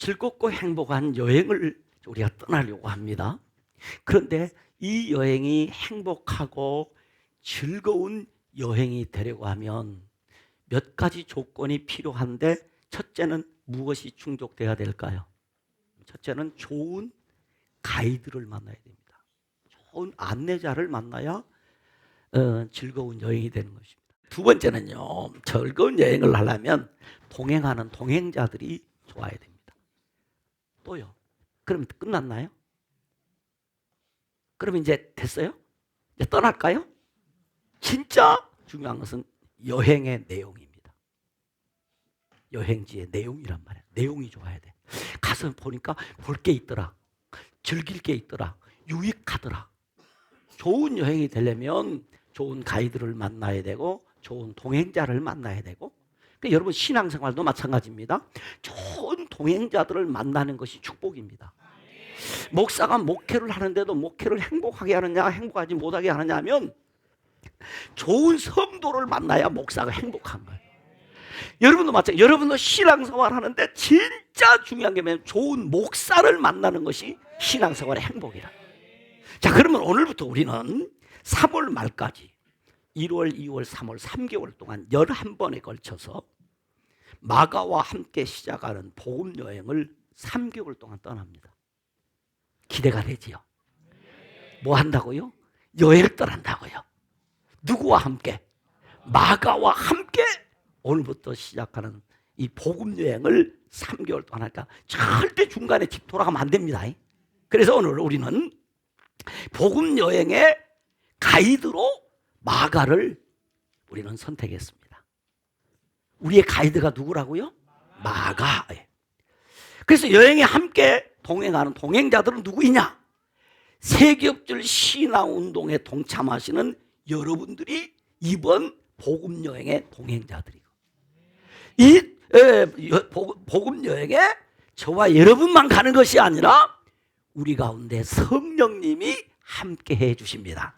즐겁고 행복한 여행을 우리가 떠나려고 합니다. 그런데 이 여행이 행복하고 즐거운 여행이 되려고 하면 몇 가지 조건이 필요한데, 첫째는 무엇이 충족돼야 될까요? 첫째는 좋은 가이드를 만나야 됩니다. 좋은 안내자를 만나야 즐거운 여행이 되는 것입니다. 두 번째는요, 즐거운 여행을 하려면 동행하는 동행자들이 좋아야 됩니다. 또요, 그럼 끝났나요? 그럼 이제 됐어요? 이제 떠날까요? 진짜 중요한 것은 여행의 내용입니다. 여행지의 내용이란 말이에요. 내용이 좋아야 돼. 가서 보니까 볼 게 있더라, 즐길 게 있더라, 유익하더라. 좋은 여행이 되려면 좋은 가이드를 만나야 되고 좋은 동행자를 만나야 되고, 그러니까 여러분 신앙생활도 마찬가지입니다. 좋은 동행자들을 만나는 것이 축복입니다. 목사가 목회를 하는데도 목회를 행복하게 하느냐 행복하지 못하게 하느냐 하면 좋은 성도를 만나야 목사가 행복한 거예요. 여러분도 마찬가지예요. 여러분도 신앙생활 하는데 진짜 중요한 게 뭐냐면 좋은 목사를 만나는 것이 신앙생활의 행복이라. 자, 그러면 오늘부터 우리는 3월 말까지 1월, 2월, 3월 3개월 동안 11번에 걸쳐서 마가와 함께 시작하는 복음 여행을 3개월 동안 떠납니다. 기대가 되지요? 뭐 한다고요? 여행을 떠난다고요. 누구와 함께? 마가와 함께 오늘부터 시작하는 이 복음 여행을 3개월 동안 할까? 절대 중간에 집 돌아가면 안 됩니다. 그래서 오늘 우리는 복음 여행의 가이드로 마가를 우리는 선택했습니다. 우리의 가이드가 누구라고요? 마가. 그래서 여행에 함께 동행하는 동행자들은 누구이냐? 세겹절 신앙운동에 동참하시는 여러분들이 이번 복음 여행의 동행자들이고, 이 복음 여행에 저와 여러분만 가는 것이 아니라 우리 가운데 성령님이 함께 해 주십니다.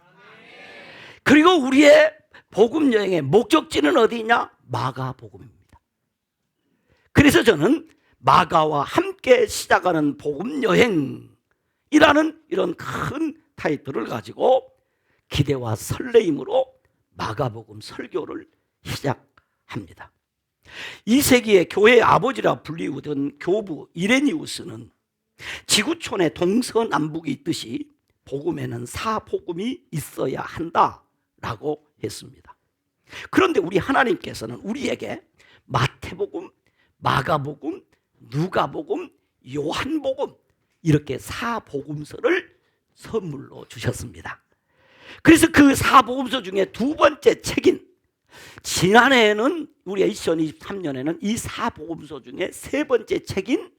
그리고 우리의 복음 여행의 목적지는 어디냐? 마가복음입니다. 그래서 저는 마가와 함께 시작하는 복음 여행이라는 이런 큰 타이틀을 가지고 기대와 설레임으로 마가복음 설교를 시작합니다. 2세기의 교회의 아버지라 불리우던 교부 이레니우스는 지구촌에 동서남북이 있듯이 복음에는 사복음이 있어야 한다라고 했습니다. 그런데 우리 하나님께서는 우리에게 마태복음, 마가복음, 누가복음, 요한복음 이렇게 사복음서를 선물로 주셨습니다. 그래서 그 사복음서 중에 두 번째 책인, 지난해에는 우리 2023년에는 이 사복음서 중에 세 번째 책인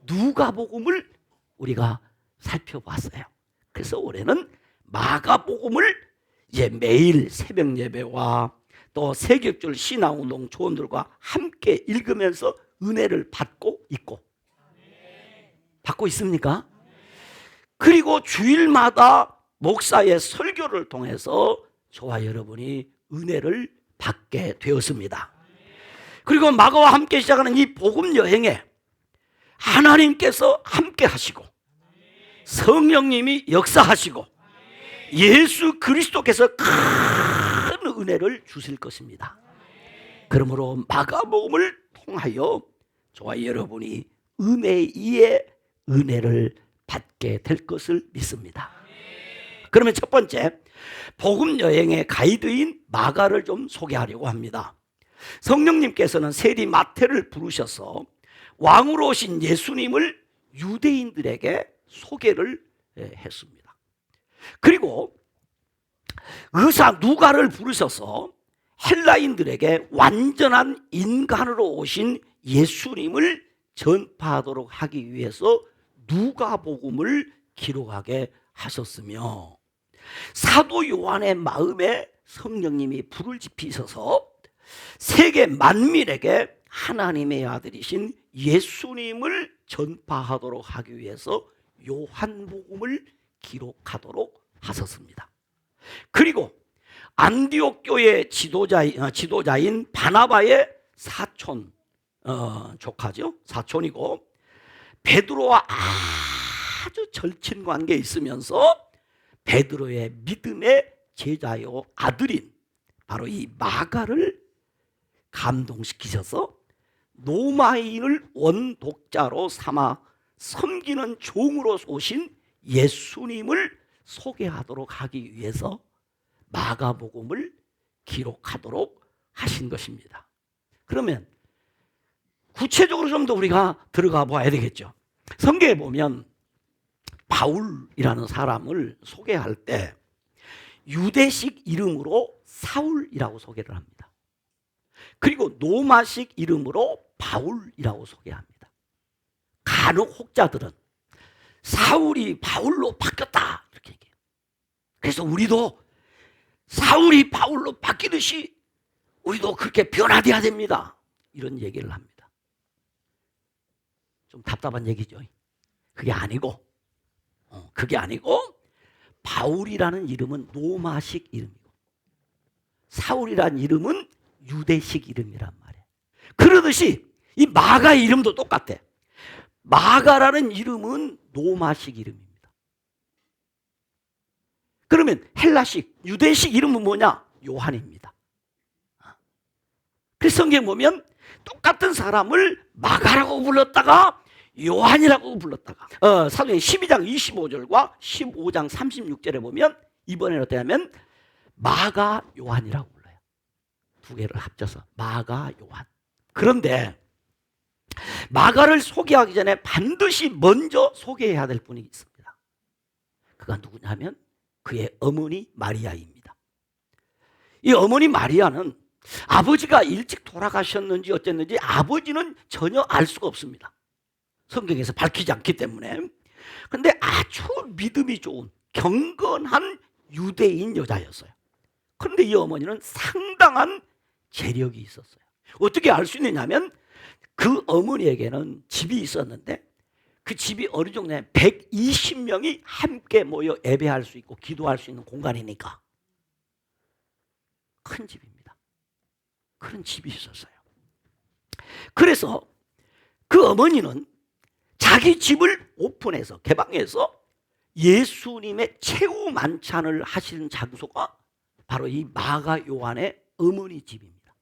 누가복음을 우리가 살펴봤어요. 그래서 올해는 마가복음을 이제 매일 새벽 예배와 또 세겹절 신앙운동 조원들과 함께 읽으면서 은혜를 받고 있습니까? 그리고 주일마다 목사의 설교를 통해서 저와 여러분이 은혜를 받게 되었습니다. 그리고 마가와 함께 시작하는 이 복음 여행에 하나님께서 함께 하시고 성령님이 역사하시고 예수 그리스도께서 큰 은혜를 주실 것입니다. 그러므로 마가복음을 통하여 저와 여러분이 은혜 위에 은혜를 받게 될 것을 믿습니다. 그러면 첫 번째, 복음 여행의 가이드인 마가를 좀 소개하려고 합니다. 성령님께서는 세리 마태를 부르셔서 왕으로 오신 예수님을 유대인들에게 소개를 했습니다. 그리고 의사 누가를 부르셔서 헬라인들에게 완전한 인간으로 오신 예수님을 전파하도록 하기 위해서 누가복음을 기록하게 하셨으며, 사도 요한의 마음에 성령님이 불을 지피셔서 세계 만민에게 하나님의 아들이신 예수님을 전파하도록 하기 위해서 요한복음을 기록하도록 하셨습니다. 그리고 안디옥 교회 지도자인 바나바의 사촌 조카죠. 사촌이고 베드로와 아주 절친 관계에 있으면서 베드로의 믿음의 제자요 아들인 바로 이 마가를 감동시키셔서 로마인을 원독자로 삼아 섬기는 종으로 오신 예수님을 소개하도록 하기 위해서 마가복음을 기록하도록 하신 것입니다. 그러면 구체적으로 좀 더 우리가 들어가 봐야 되겠죠. 성경에 보면 바울이라는 사람을 소개할 때 유대식 이름으로 사울이라고 소개를 합니다. 그리고 로마식 이름으로 바울이라고 소개합니다. 간혹 혹자들은 사울이 바울로 바뀌었다 이렇게 얘기해요. 그래서 우리도 사울이 바울로 바뀌듯이 우리도 그렇게 변화돼야 됩니다. 이런 얘기를 합니다. 좀 답답한 얘기죠. 그게 아니고 바울이라는 이름은 로마식 이름이고 사울이라는 이름은 유대식 이름이란 말이에요. 그러듯이 이 마가 이름도 똑같아. 마가라는 이름은 로마식 이름입니다. 그러면 헬라식, 유대식 이름은 뭐냐? 요한입니다. 그래서 성경 보면 똑같은 사람을 마가라고 불렀다가 요한이라고 불렀다가 사도행 12장 25절과 15장 36절에 보면 이번에는 어떻게 하면 마가 요한이라고 불러요. 두 개를 합쳐서 마가 요한. 그런데 마가를 소개하기 전에 반드시 먼저 소개해야 될 분이 있습니다. 그가 누구냐면 그의 어머니 마리아입니다. 이 어머니 마리아는 아버지가 일찍 돌아가셨는지 어쨌는지 아버지는 전혀 알 수가 없습니다. 성경에서 밝히지 않기 때문에. 그런데 아주 믿음이 좋은 경건한 유대인 여자였어요. 그런데 이 어머니는 상당한 재력이 있었어요. 어떻게 알 수 있느냐면 그 어머니에게는 집이 있었는데 그 집이 어느 정도냐 120명이 함께 모여 예배할 수 있고 기도할 수 있는 공간이니까 큰 집입니다. 그런 집이 있었어요. 그래서 그 어머니는 자기 집을 오픈해서 개방해서 예수님의 최후 만찬을 하시는 장소가 바로 이 마가 요한의 어머니 집입니다.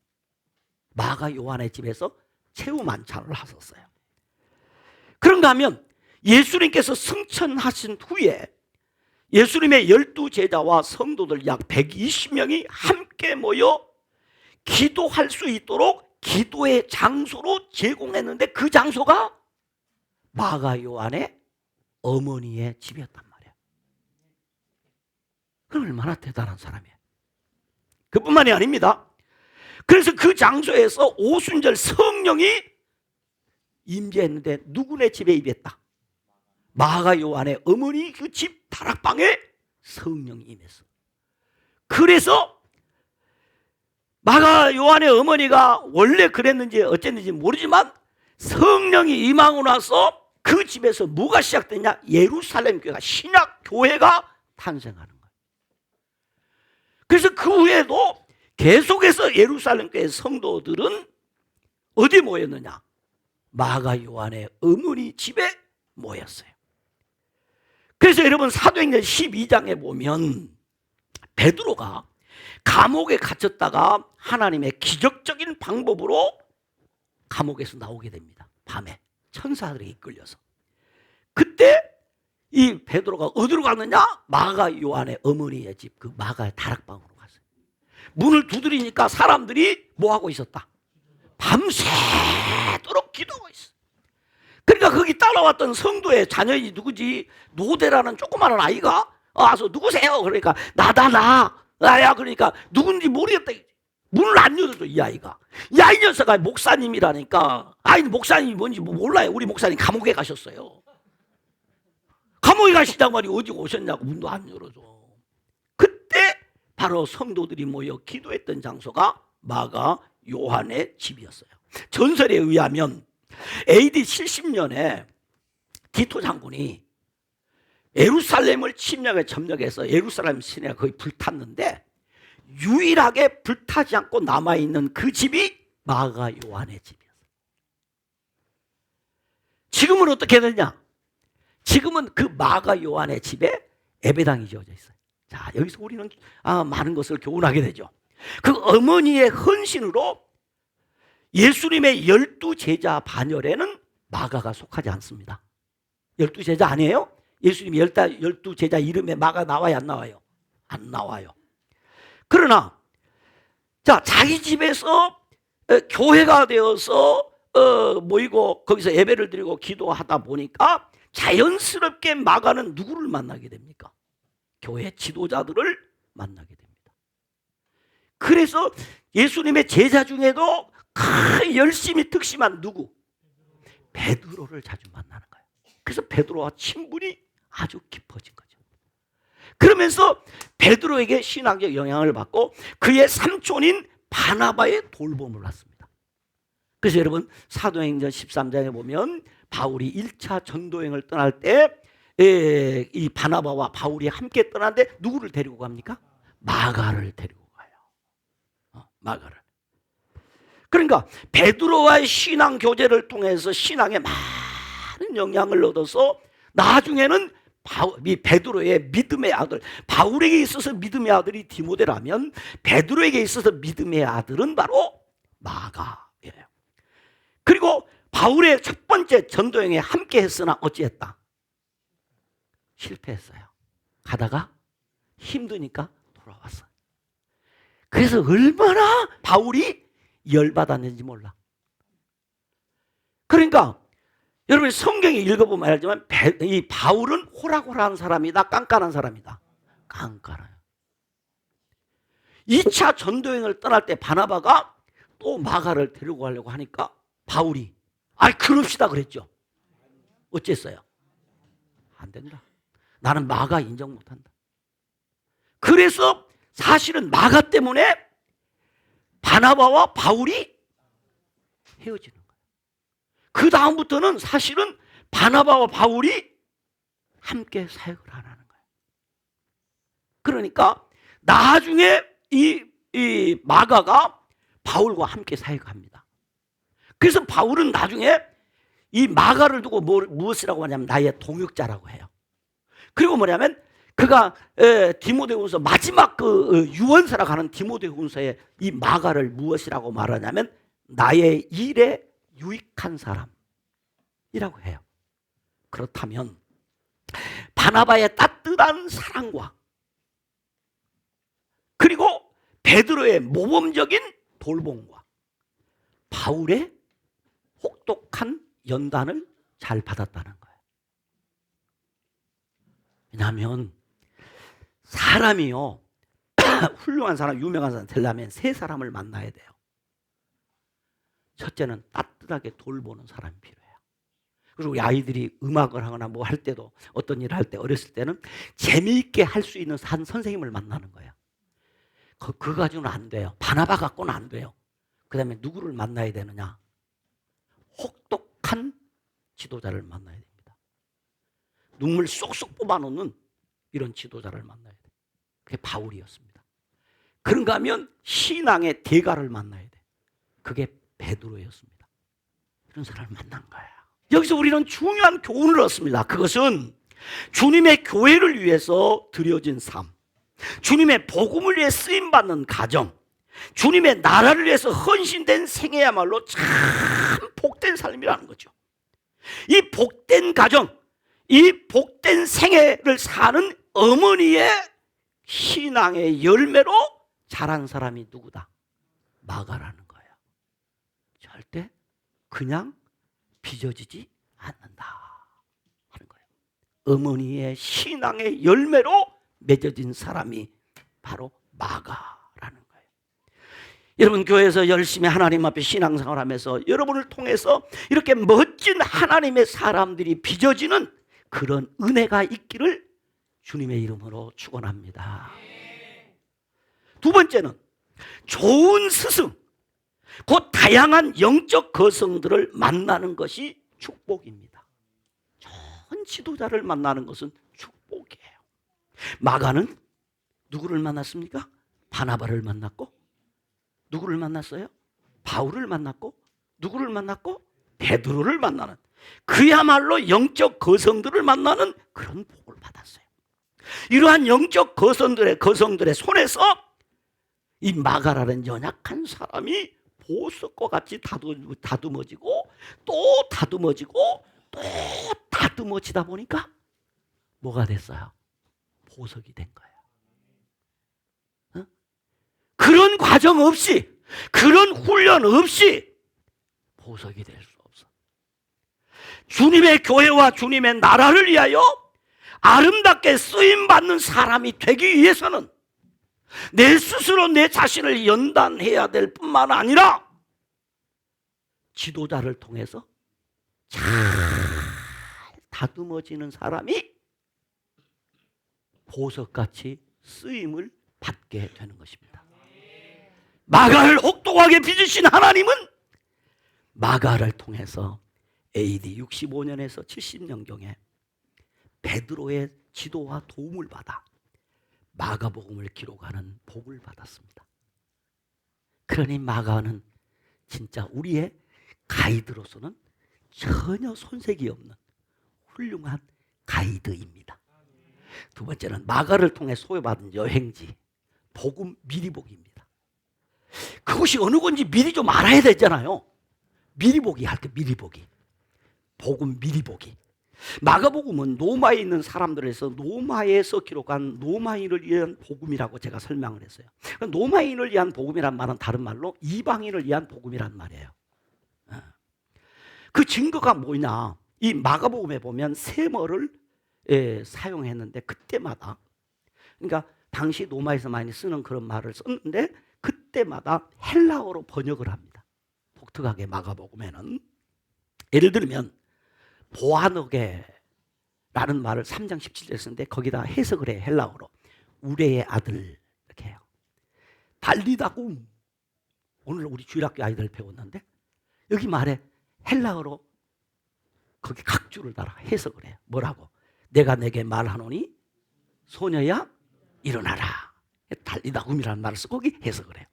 마가 요한의 집에서 최후 만찬을 하셨어요. 그런가 하면 예수님께서 승천하신 후에 예수님의 12제자와 성도들 약 120명이 함께 모여 기도할 수 있도록 기도의 장소로 제공했는데 그 장소가 마가 요한의 어머니의 집이었단 말이에요. 그럼 얼마나 대단한 사람이에요. 그뿐만이 아닙니다. 그래서 그 장소에서 오순절 성령이 임재했는데 누구네 집에 임했다? 마가 요한의 어머니 그 집 다락방에 성령이 임했어. 그래서 마가 요한의 어머니가 원래 그랬는지 어쨌는지 모르지만 성령이 임하고 나서 그 집에서 뭐가 시작됐냐? 예루살렘 교회가 신약 교회가 탄생하는 거예요. 그래서 그 후에도 계속해서 예루살렘 교회 성도들은 어디 모였느냐? 마가 요한의 어머니 집에 모였어요. 그래서 여러분 사도행전 12장에 보면 베드로가 감옥에 갇혔다가 하나님의 기적적인 방법으로 감옥에서 나오게 됩니다. 밤에 천사들이 이끌려서. 그때 이 베드로가 어디로 갔느냐? 마가 요한의 어머니의 집, 그 마가의 다락방으로 갔어요. 문을 두드리니까 사람들이 뭐 하고 있었다? 밤새도록 기도하고 있어. 그러니까 거기 따라왔던 성도의 자녀이 누구지? 노대라는 조그마한 아이가 와서 누구세요? 그러니까 나야. 그러니까 누군지 모르겠다. 문을 안 열어줘 이 아이가. 야, 이 녀석아 목사님이라니까. 아니 목사님이 뭔지 몰라요. 우리 목사님 감옥에 가셨어요. 감옥에 가시다고 말이 어디 오셨냐고 문도 안 열어줘. 그때 바로 성도들이 모여 기도했던 장소가 마가 요한의 집이었어요. 전설에 의하면 AD 70년에 디토 장군이 예루살렘을 점령해서 예루살렘 시내가 거의 불탔는데 유일하게 불타지 않고 남아있는 그 집이 마가 요한의 집이었어요. 지금은 어떻게 되냐? 지금은 그 마가 요한의 집에 예배당이 지어져 있어요. 자, 여기서 우리는 많은 것을 교훈하게 되죠. 그 어머니의 헌신으로 예수님의 12제자 반열에는 마가가 속하지 않습니다. 12제자 아니에요? 예수님 12제자 이름에 마가 나와요, 안 나와요? 안 나와요. 그러나 자, 자기 집에서 교회가 되어서 모이고 거기서 예배를 드리고 기도하다 보니까 자연스럽게 마가는 누구를 만나게 됩니까? 교회 지도자들을 만나게 됩니다. 그래서 예수님의 제자 중에도 열심히 특심한 누구? 베드로를 자주 만나는 거예요. 그래서 베드로와 친분이 아주 깊어진 거죠. 그러면서 베드로에게 신앙적 영향을 받고 그의 삼촌인 바나바의 돌봄을 받습니다. 그래서 여러분 사도행전 13장에 보면 바울이 1차 전도행을 떠날 때 이 바나바와 바울이 함께 떠나는데 누구를 데리고 갑니까? 마가를 데리고 가요. 마가를. 그러니까 베드로와의 신앙 교제를 통해서 신앙에 많은 영향을 얻어서 나중에는 이 베드로의 믿음의 아들, 바울에게 있어서 믿음의 아들이 디모데라면 베드로에게 있어서 믿음의 아들은 바로 마가예요. 그리고 바울의 첫 번째 전도행에 함께 했으나 어찌했다? 실패했어요. 가다가 힘드니까 돌아왔어요. 그래서 얼마나 바울이 열받았는지 몰라. 그러니까 여러분 성경에 읽어보면 알지만 이 바울은 호락호락한 사람이다, 깐깐한 사람이다? 깐깐해요. 2차 전도행을 떠날 때 바나바가 또 마가를 데리고 가려고 하니까 바울이 그럽시다 그랬죠. 어쨌어요? 안 된다. 나는 마가 인정 못한다. 그래서 사실은 마가 때문에 바나바와 바울이 헤어지는 거예요. 그 다음부터는 사실은 바나바와 바울이 함께 사역을 안 하는 거예요. 그러니까 나중에 이 마가가 바울과 함께 사역합니다. 그래서 바울은 나중에 이 마가를 두고 무엇이라고 하냐면 나의 동역자라고 해요. 그리고 뭐냐면 그가 디모데후서 마지막 그 유언서라고 하는 디모데후서에 이 마가를 무엇이라고 말하냐면 나의 일에 유익한 사람이라고 해요. 그렇다면 바나바의 따뜻한 사랑과 그리고 베드로의 모범적인 돌봄과 바울의 혹독한 연단을 잘 받았다는 거예요. 왜냐하면 사람이요 훌륭한 사람, 유명한 사람 되려면 세 사람을 만나야 돼요. 첫째는 따뜻하게 돌보는 사람이 필요해요. 그리고 우리 아이들이 음악을 하거나 뭐 할 때도 어떤 일을 할 때 어렸을 때는 재미있게 할 수 있는 한 선생님을 만나는 거예요. 그거 가지고는 안 돼요. 바나바 갖고는 안 돼요. 그 다음에 누구를 만나야 되느냐? 혹독한 지도자를 만나야 됩니다. 눈물 쏙쏙 뽑아놓는 이런 지도자를 만나야 돼요. 그게 바울이었습니다. 그런가 하면 신앙의 대가를 만나야 돼. 그게 베드로였습니다. 이런 사람을 만난 거예요. 여기서 우리는 중요한 교훈을 얻습니다. 그것은 주님의 교회를 위해서 드려진 삶, 주님의 복음을 위해 쓰임받는 가정, 주님의 나라를 위해서 헌신된 생애야말로 참 복된 삶이라는 거죠. 이 복된 가정, 이 복된 생애를 사는 어머니의 신앙의 열매로 자란 사람이 누구다? 마가라는 거예요. 절대 그냥 빚어지지 않는다 하는 거예요. 어머니의 신앙의 열매로 맺어진 사람이 바로 마가라는 거예요. 여러분 교회에서 열심히 하나님 앞에 신앙생활하면서 여러분을 통해서 이렇게 멋진 하나님의 사람들이 빚어지는 그런 은혜가 있기를 주님의 이름으로 축원합니다. 두 번째는 좋은 스승, 곧 다양한 영적 거성들을 만나는 것이 축복입니다. 좋은 지도자를 만나는 것은 축복이에요. 마가는 누구를 만났습니까? 바나바를 만났고, 누구를 만났어요? 바울을 만났고, 누구를 만났고? 베드로를 만나는, 그야말로 영적 거성들을 만나는 그런 복을 받았어요. 이러한 영적 거성들의 손에서 이 마가라는 연약한 사람이 보석과 같이 다듬어지고 또 다듬어지고 또 다듬어지다 보니까 뭐가 됐어요? 보석이 된 거예요. 어? 그런 과정 없이, 그런 훈련 없이 보석이 될 수 없어. 주님의 교회와 주님의 나라를 위하여 아름답게 쓰임받는 사람이 되기 위해서는 내 스스로 내 자신을 연단해야 될 뿐만 아니라 지도자를 통해서 잘 다듬어지는 사람이 보석같이 쓰임을 받게 되는 것입니다. 마가를 혹독하게 빚으신 하나님은 마가를 통해서 AD 65년에서 70년경에 베드로의 지도와 도움을 받아 마가복음을 기록하는 복을 받았습니다. 그러니 마가는 진짜 우리의 가이드로서는 전혀 손색이 없는 훌륭한 가이드입니다. 두 번째는 마가를 통해 소개받은 여행지, 복음 미리보기입니다. 그것이 어느 건지 미리 좀 알아야 되잖아요. 미리보기 할 때 미리보기, 복음 미리보기. 마가복음은 로마에 있는 사람들에서 로마에서 기록한 로마인을 위한 복음이라고 제가 설명을 했어요. 로마인을 위한 복음이란 말은 다른 말로 이방인을 위한 복음이란 말이에요. 그 증거가 뭐냐? 이 마가복음에 보면 세머를 사용했는데 그때마다, 그러니까 당시 로마에서 많이 쓰는 그런 말을 썼는데 그때마다 헬라어로 번역을 합니다. 독특하게 마가복음에는 예를 들면 보아너게라는 말을 3장 17절에 쓰는데 거기다 해석을 해, 헬라어로. 우레의 아들 이렇게 해요. 달리다굼, 오늘 우리 주일학교 아이들 배웠는데 여기 말에 헬라어로 거기 각주를 달아 해석을 해요. 뭐라고? 내가 내게 말하노니 소녀야 일어나라. 달리다굼이라는 말을 쓰고 거기 해석을 해요.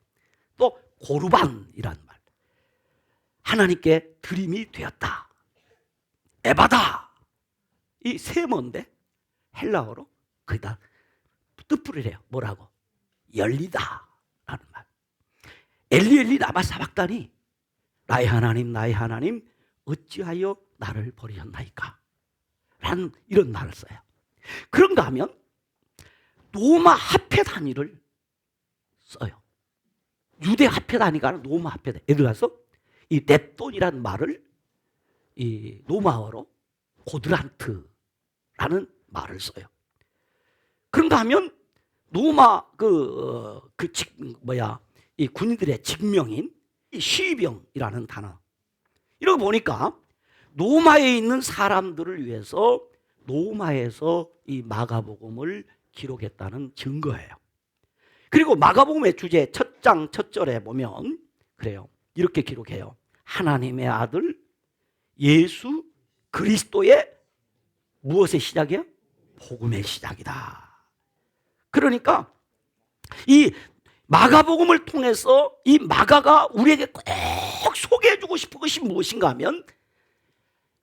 또 고르반이라는 말, 하나님께 드림이 되었다, 에바다, 이 세모인데 헬라어로 거기다 뜻풀이를 해요. 뭐라고? 열리다 라는 말. 엘리 라마 사박다니, 나의 하나님 어찌하여 나를 버리셨나이까 라는 이런 말을 써요. 그런가 하면 로마 화폐 단위를 써요. 유대 화폐 단위가 아니라 로마 화폐 단위. 예를 들어서 이 넵돈이라는 말을 이 로마어로 고드란트라는 말을 써요. 그런가 하면 로마 이 군인들의 직명인 이 시병이라는 단어, 이러고 보니까 로마에 있는 사람들을 위해서 로마에서 이 마가복음을 기록했다는 증거예요. 그리고 마가복음의 주제 첫 장 첫 절에 보면 그래요. 이렇게 기록해요. 하나님의 아들 예수 그리스도의 무엇의 시작이야? 복음의 시작이다. 그러니까 이 마가복음을 통해서 이 마가가 우리에게 꼭 소개해주고 싶은 것이 무엇인가 하면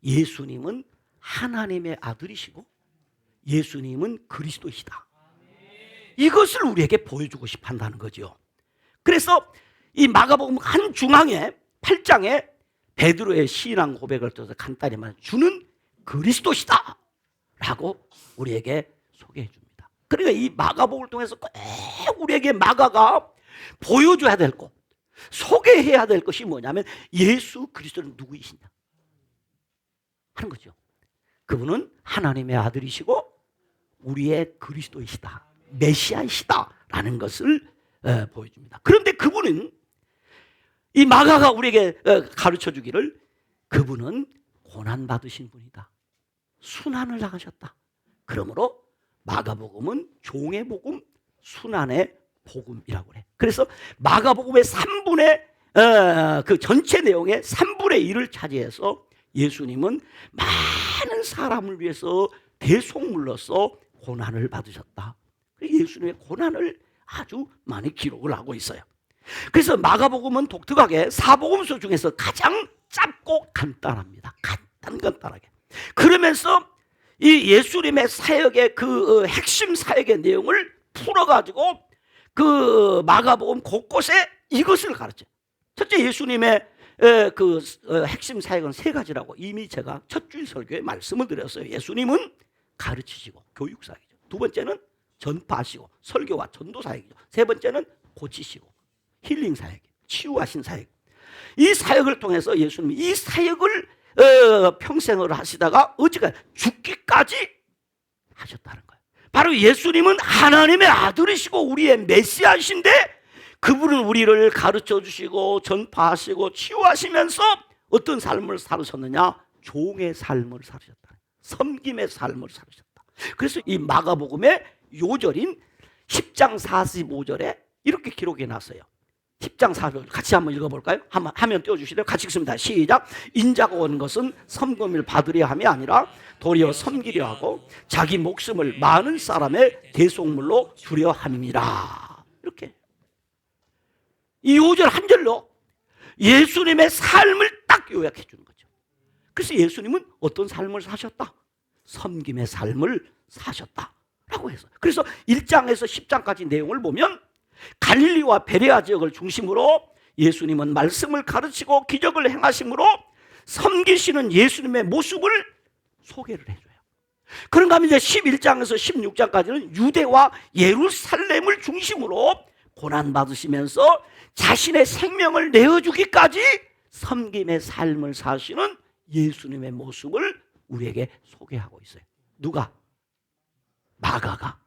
예수님은 하나님의 아들이시고 예수님은 그리스도이시다. 이것을 우리에게 보여주고 싶어 한다는 거죠. 그래서 이 마가복음 한 중앙에 8장에 베드로의 신앙 고백을 통해서 간단히 말해 주는 그리스도시다 라고 우리에게 소개해 줍니다. 그러니까 이 마가복음을 통해서 꼭 우리에게 마가가 보여줘야 될 것, 소개해야 될 것이 뭐냐면 예수 그리스도는 누구이시냐 하는 거죠. 그분은 하나님의 아들이시고 우리의 그리스도이시다, 메시아이시다 라는 것을 보여줍니다. 그런데 그분은, 이 마가가 우리에게 가르쳐 주기를, 그분은 고난받으신 분이다, 순환을 당하셨다. 그러므로 마가복음은 종의 복음, 순환의 복음이라고 해. 그래서 마가복음의 3분의 그 전체 내용의 3분의 1을 차지해서 예수님은 많은 사람을 위해서 대속물로서 고난을 받으셨다. 예수님의 고난을 아주 많이 기록을 하고 있어요. 그래서 마가복음은 독특하게 사복음서 중에서 가장 짧고 간단합니다. 간단하게. 그러면서 이 예수님의 사역의 그 핵심 사역의 내용을 풀어가지고 그 마가복음 곳곳에 이것을 가르쳐요. 첫째, 예수님의 핵심 사역은 세 가지라고 이미 제가 첫 주일 설교에 말씀을 드렸어요. 예수님은 가르치시고 교육 사역이죠. 두 번째는 전파하시고 설교와 전도 사역이죠. 세 번째는 고치시고 힐링 사역, 치유하신 사역. 이 사역을 통해서 예수님이 이 사역을 평생을 하시다가 어찌가 죽기까지 하셨다는 거예요. 바로 예수님은 하나님의 아들이시고 우리의 메시아이신데 그분은 우리를 가르쳐 주시고 전파하시고 치유하시면서 어떤 삶을 살으셨느냐? 종의 삶을 살으셨다. 섬김의 삶을 살으셨다. 그래서 이 마가복음의 요절인 10장 45절에 이렇게 기록해 놨어요. 10장 45절 같이 한번 읽어볼까요? 화면 띄워주시래요. 같이 읽습니다. 시작. 인자가 온 것은 섬김을 받으려 함이 아니라 도리어 섬기려 하고 자기 목숨을 많은 사람의 대속물로 주려 함이라. 이렇게 이 5절 한 절로 예수님의 삶을 딱 요약해 주는 거죠. 그래서 예수님은 어떤 삶을 사셨다? 섬김의 삶을 사셨다라고 해서, 그래서 1장에서 10장까지 내용을 보면 갈릴리와 베레아 지역을 중심으로 예수님은 말씀을 가르치고 기적을 행하심으로 섬기시는 예수님의 모습을 소개를 해줘요. 그런가 하면 이제 11장에서 16장까지는 유대와 예루살렘을 중심으로 고난받으시면서 자신의 생명을 내어주기까지 섬김의 삶을 사시는 예수님의 모습을 우리에게 소개하고 있어요. 누가? 마가가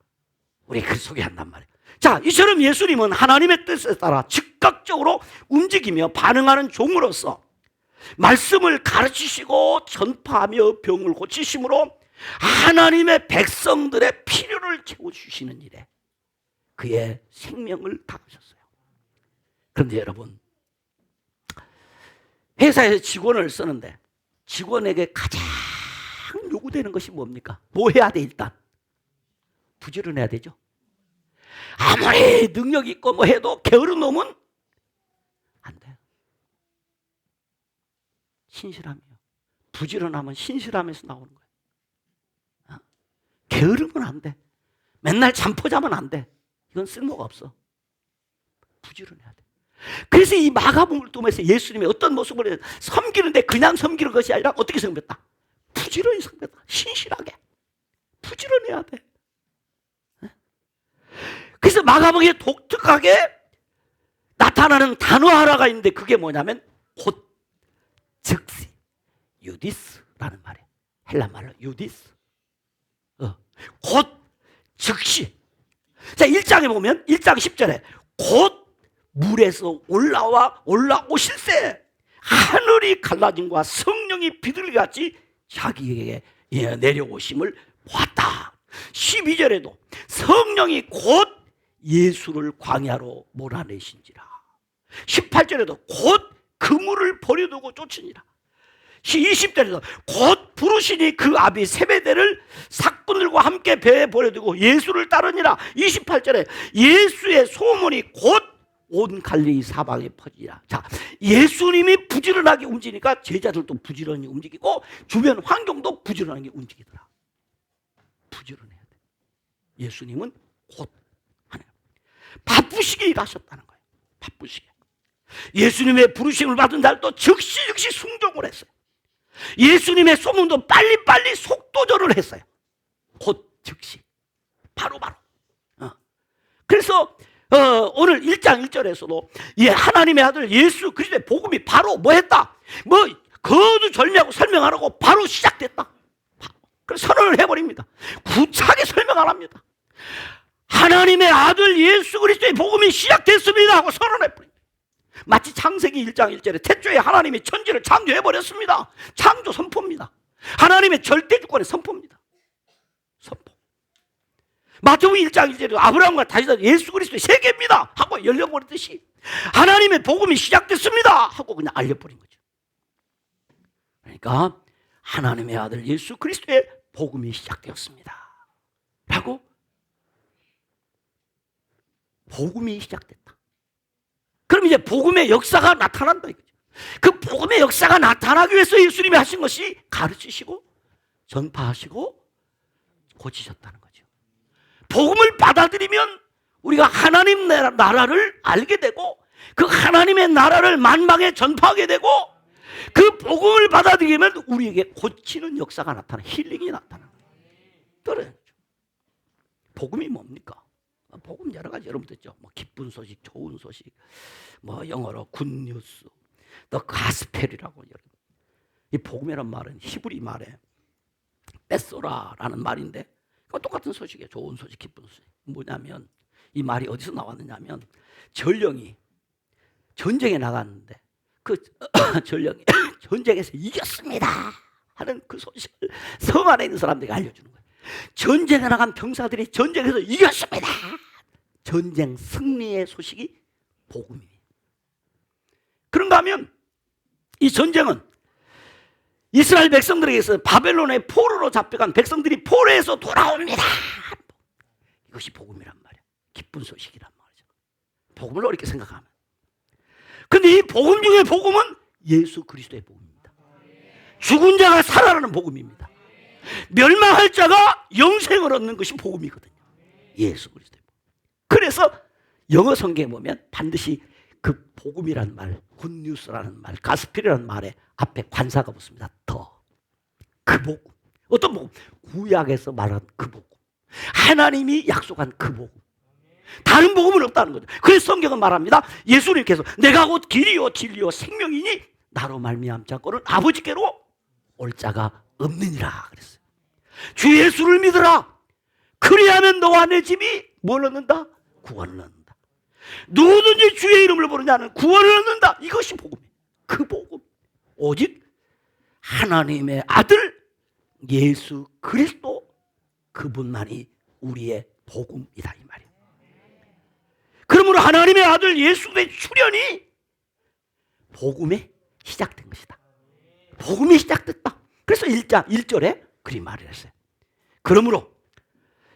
우리에게 소개한단 말이에요. 자, 이처럼 예수님은 하나님의 뜻에 따라 즉각적으로 움직이며 반응하는 종으로서 말씀을 가르치시고 전파하며 병을 고치심으로 하나님의 백성들의 필요를 채워주시는 일에 그의 생명을 다하셨어요. 그런데 여러분, 회사에서 직원을 쓰는데 직원에게 가장 요구되는 것이 뭡니까? 뭐 해야 돼? 일단 부지런해야 되죠. 아무리 능력 있고 뭐 해도 게으른 놈은 안 돼요. 신실함이요. 부지런함은 신실함에서 나오는 거예요. 게으르면 안 돼. 맨날 잠포 자면 안 돼. 이건 쓸모가 없어. 부지런해야 돼. 그래서 이 마가복음을 통해서 예수님이 어떤 모습을 해요? 섬기는데 그냥 섬기는 것이 아니라 어떻게 섬겼다? 부지런히 섬겼다. 신실하게. 부지런해야 돼. 그래서 마가복음에 독특하게 나타나는 단어 하나가 있는데 그게 뭐냐면 곧, 즉시, 유디스라는 말이에요. 헬라 말로 유디스. 곧, 즉시. 자, 1장에 보면 1장 10절에 곧 물에서 올라오실세 하늘이 갈라짐과 성령이 비둘기같이 자기에게 내려오심을 보았다. 12절에도 성령이 곧 예수를 광야로 몰아내신지라. 18절에도 곧 그물을 버려두고 쫓으니라. 20절에도 곧 부르시니 그 아비 세베대를 삭군들과 함께 배에 버려두고 예수를 따르니라. 28절에 예수의 소문이 곧 온 갈릴리 사방에 퍼지니라. 자, 예수님이 부지런하게 움직이니까 제자들도 부지런히 움직이고 주변 환경도 부지런하게 움직이더라. 부지런해야 돼. 예수님은 곧 하네요. 바쁘시게 일하셨다는 거예요. 바쁘시게. 예수님의 부르심을 받은 날도 즉시 순종을 했어요. 예수님의 소문도 빨리빨리 속도전을 했어요. 곧 즉시 바로바로. 그래서 오늘 1장 1절에서도 하나님의 아들 예수 그리스도의 복음이 바로 뭐 했다? 뭐 거두절미하고 설명 안 하고 바로 시작됐다. 그래서 선언을 해버립니다. 구차하게 설명 안 합니다. 하나님의 아들 예수 그리스도의 복음이 시작됐습니다 하고 선언해버립니다. 마치 창세기 1장 1절에 태초에 하나님이 천지를 창조해버렸습니다. 창조 선포입니다. 하나님의 절대주권의 선포입니다. 선포. 마태복음 1장 1절에 아브라함과 다윗은 예수 그리스도의 세계입니다 하고 열려버리듯이 하나님의 복음이 시작됐습니다 하고 그냥 알려버린 거죠. 그러니까 하나님의 아들 예수 그리스도의 복음이 시작되었습니다 라고, 복음이 시작됐다. 그럼 이제 복음의 역사가 나타난다 이거죠. 그 복음의 역사가 나타나기 위해서 예수님이 하신 것이 가르치시고 전파하시고 고치셨다는 거죠. 복음을 받아들이면 우리가 하나님 나라를 알게 되고 그 하나님의 나라를 만방에 전파하게 되고 그 복음을 받아들이면 우리에게 고치는 역사가 나타나, 힐링이 나타나는 거예요. 복음이 뭡니까? 복음 여러 가지 여러분 듣죠. 뭐 기쁜 소식, 좋은 소식, 뭐 영어로 굿뉴스, 또 가스펠이라고. 이 복음이라는 말은 히브리 말에 베소라라는 말인데 똑같은 소식이에요. 좋은 소식, 기쁜 소식. 뭐냐면 이 말이 어디서 나왔느냐면 전령이 전쟁에 나갔는데 그 전령이 전쟁에서 이겼습니다 하는 그 소식을 성 안에 있는 사람들에게 알려주는 거예요. 전쟁에 나간 병사들이 전쟁에서 이겼습니다. 전쟁 승리의 소식이 복음이에요. 그런가 하면 이 전쟁은 이스라엘 백성들에게서 바벨론의 포로로 잡혀간 백성들이 포로에서 돌아옵니다. 이것이 복음이란 말이에요. 기쁜 소식이란 말이죠. 복음을 어렵게 생각하면. 근데 이 복음 중에 복음은 예수 그리스도의 복음입니다. 죽은 자가 살아나는 복음입니다. 멸망할 자가 영생을 얻는 것이 복음이거든요. 예수 그리스도의 복음. 그래서 영어 성경에 보면 반드시 그 복음이라는 말, 굿뉴스라는 말, 가스펠이라는 말에 앞에 관사가 붙습니다. 더. 그 복음. 어떤 복음? 구약에서 말한 그 복음. 하나님이 약속한 그 복음. 다른 복음은 없다는 거죠. 그래서 성경은 말합니다. 예수님께서 내가 곧 길이요 진리요 생명이니 나로 말미암지 않고는 아버지께로 올 자가 없느니라 그랬어요. 주 예수를 믿으라. 그리하면 너와 내 집이 뭘 얻는다? 구원을 얻는다. 누구든지 주의 이름을 부르는 자는 구원을 얻는다. 이것이 복음이에요. 그 복음. 오직 하나님의 아들 예수 그리스도 그분만이 우리의 복음이다 이 말이에요. 그러므로 하나님의 아들 예수의 출현이 복음에 시작된 것이다. 복음이 시작됐다. 그래서 1절에 그리 말을 했어요. 그러므로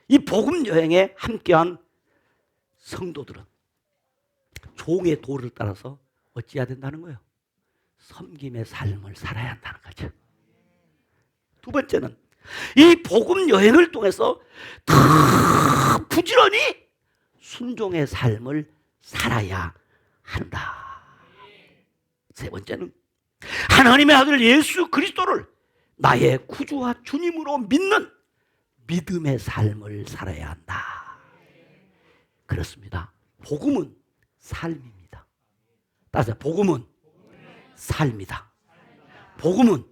이 복음 여행에 함께한 성도들은 종의 도를 따라서 어찌해야 된다는 거예요? 섬김의 삶을 살아야 한다는 거죠. 두 번째는 이 복음 여행을 통해서 더 부지런히 순종의 삶을 살아야 한다. 세 번째는 하나님의 아들 예수 그리스도를 나의 구주와 주님으로 믿는 믿음의 삶을 살아야 한다. 그렇습니다. 복음은 삶입니다. 따라서 복음은 삶이다. 복음은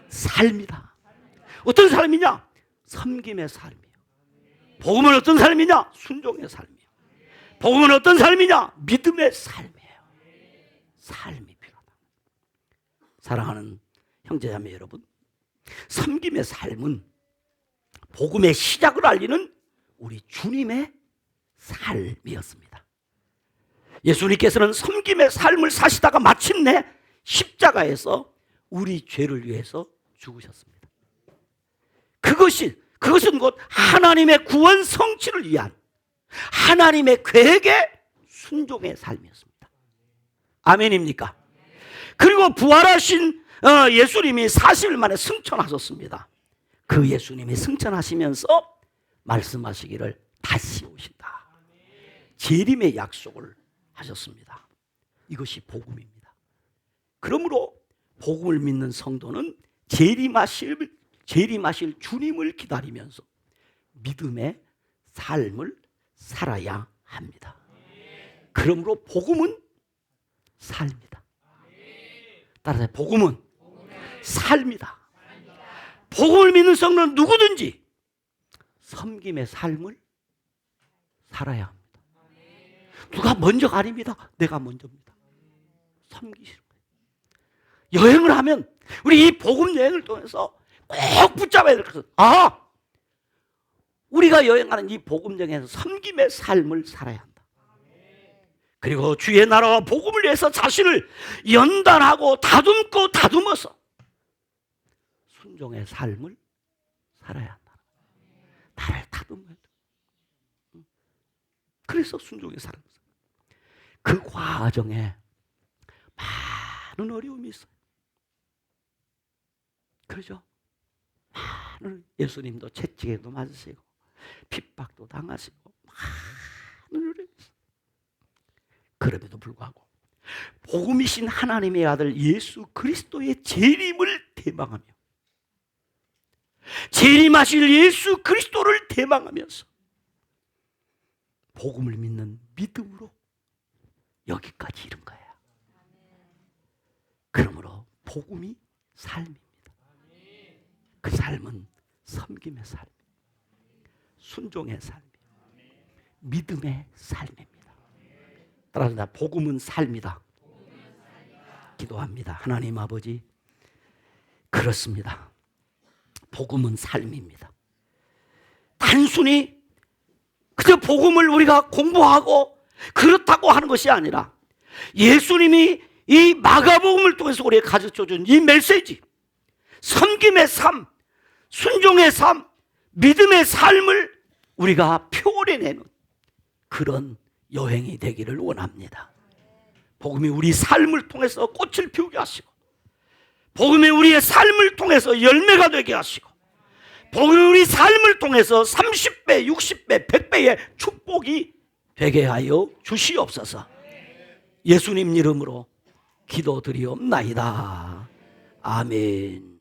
삶이다. 어떤 삶이냐? 섬김의 삶이에요. 복음은 어떤 삶이냐? 순종의 삶이에요. 복음은 어떤 삶이냐? 믿음의 삶이에요. 삶이 필요하다. 사랑하는 형제자매 여러분, 섬김의 삶은 복음의 시작을 알리는 우리 주님의 삶이었습니다. 예수님께서는 섬김의 삶을 사시다가 마침내 십자가에서 우리 죄를 위해서 죽으셨습니다. 그것은 곧 하나님의 구원 성취를 위한 하나님의 계획의 순종의 삶이었습니다. 아멘입니까? 그리고 부활하신 예수님이 40일 만에 승천하셨습니다. 그 예수님이 승천하시면서 말씀하시기를 다시 오신다. 재림의 약속을 하셨습니다. 이것이 복음입니다. 그러므로 복음을 믿는 성도는 재림하실 주님을 기다리면서 믿음의 삶을 살아야 합니다. 그러므로 복음은 삶이다. 따라서 복음은 삶이다. 복음을 믿는 성도는 누구든지 섬김의 삶을 살아야 합니다. 누가 먼저가 아닙니다. 내가 먼저입니다. 섬기시는 거예요. 여행을 하면 우리 이 복음 여행을 통해서 꼭 붙잡아야 될 것은 우리가 여행하는 이 복음 여행에서 섬김의 삶을 살아야 한다. 그리고 주의 나라와 복음을 위해서 자신을 연단하고 다듬어서 순종의 삶을 살아야 한다. 나를 다듬어야 돼. 그래서 순종의 삶을 살아야 돼. 그 과정에 많은 어려움이 있어요. 그러죠? 많은, 예수님도 채찍에도 맞으시고 핍박도 당하시고 많은 어려움이 있어요. 그럼에도 불구하고 복음이신 하나님의 아들 예수 그리스도의 재림을 대망하며, 재림하실 예수 그리스도를 대망하면서 복음을 믿는 믿음으로 여기까지 이른 거예요. 그러므로 복음이 삶입니다. 그 삶은 섬김의 삶, 순종의 삶, 믿음의 삶입니다. 따라서 복음은 삶이다. 기도합니다. 하나님 아버지, 그렇습니다. 복음은 삶입니다. 단순히 그저 복음을 우리가 공부하고 그렇다고 하는 것이 아니라 예수님이 이 마가복음을 통해서 우리에게 가르쳐준 이 메시지, 섬김의 삶, 순종의 삶, 믿음의 삶을 우리가 표현해내는 그런 여행이 되기를 원합니다. 복음이 우리 삶을 통해서 꽃을 피우게 하시고, 복음이 우리의 삶을 통해서 열매가 되게 하시고, 복음이 우리 삶을 통해서 30배, 60배, 100배의 축복이 되게 하여 주시옵소서. 예수님 이름으로 기도드리옵나이다. 아멘.